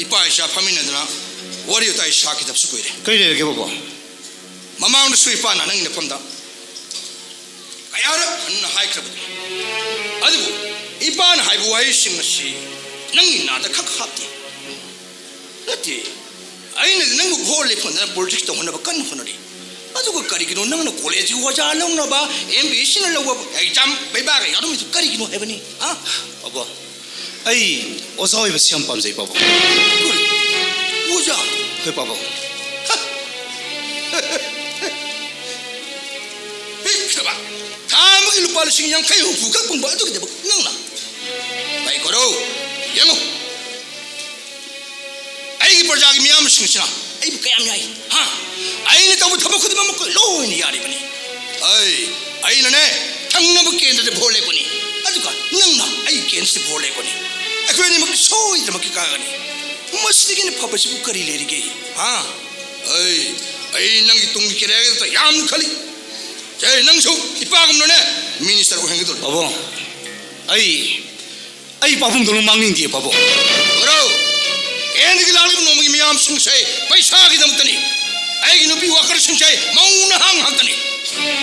이빠 이샤 파미네드나 워리오 따이 샤키 잡수고 이래. 그래 이렇게 보고 마마운드 수이빠 나는 이네 폰다. 가야라 한 하이크라부터. 아디고 이빠는 하이부 와이 심마시 능이 나다 카카합디. 그렇지. 아이는 능고 홀리 폰다 볼직도 혼나봐 건 혼나리. 아주고 까리기노 능는 콜레지 와자 능나봐 엠비신을 나고 에이잠 베바가 여름에서 까리기노 해보니. 아? 바보 아이 어서 이거 시험 밤새 바보 그래. 오자. 그 바보 그봐 다 먹이 루빠를 신경 가요 부각 공부 어떻게 돼 능나 바이 거로 영어 아이기 벌자기 미암 신시나 아이 부까야미야이 하 아이는 더부 터벅거리만 먹고 로인이 야리버니 아이 아이는 애 당나무 깨는데 볼래거니 아주가 능나 아이 깨는데 볼래거니 아 그러니 막 소이들 먹기 가가니 뭐 쓰기는 퍼버시 부까리 내리게 아 아이 아이 낭기 똥기 깨래야겠다 얌칼리 제 낭소 이빠금 너네 미니스터라고 행기들 바보 아이 바보 너는 막는디 바보 그러 애들이 나를 놈이 미암 승사에 पैसा기 담더니 아이기 누비 와커 승사에 마우나항 하더니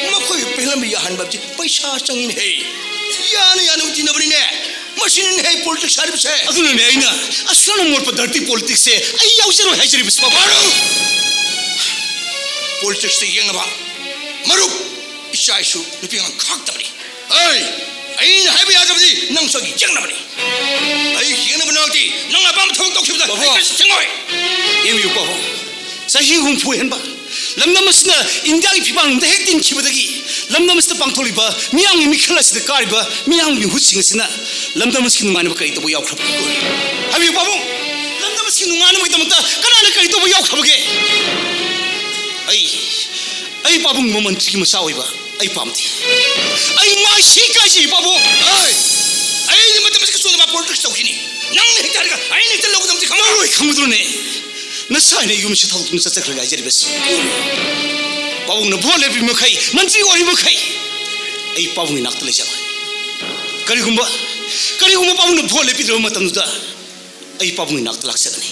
뭐 거기 벨람이 야한 밥지 पैसा 짱인 해 야는 지나버리네 मशीन है पॉलिटिक्स सारी बसे अदुने ने आइना असलन मोर पर धरती पॉलिटिक्स से आई याउजरो हैजरी बस बाबा पॉलिटिक्स से यंग बा मरु इशाइशु नुपिंग खाक तबरी अय आई न है बिया जबदी नंग सगी जंग नबरी आई यंग बनावती नंग अबाम थोक तोक खिबदा आई संगोय एम यू बाबा सही हुम फुहेन बा lamnamasna indiagi phibang de hektin khibadagi lamnamasna pangtholiba miyang mi khalasida kariba miyang mi husingasina lamnamaskin ngani kai to yaw khrab habi babu lamnamaskin ngani mai tamata kanana kai to yaw khabage ai babu moment ki masawiba ai pamti ai mai shikaji babu ai ni matamaski sona ba politics tawkini nang ne hektarga ai ne tel logu damti khamaroi khamudrone नसाइने युमसी थाउ तुम सच्चा खलगा जरिबस पाबुंग न भोले बि मखै मंत्री ओरि मखै ए पाबुंग नाक्तले जा करिगुम्बा पाबुंग न भोले पिद्रो मतमदा ए पाबुंग नाक्तलाक्सगनि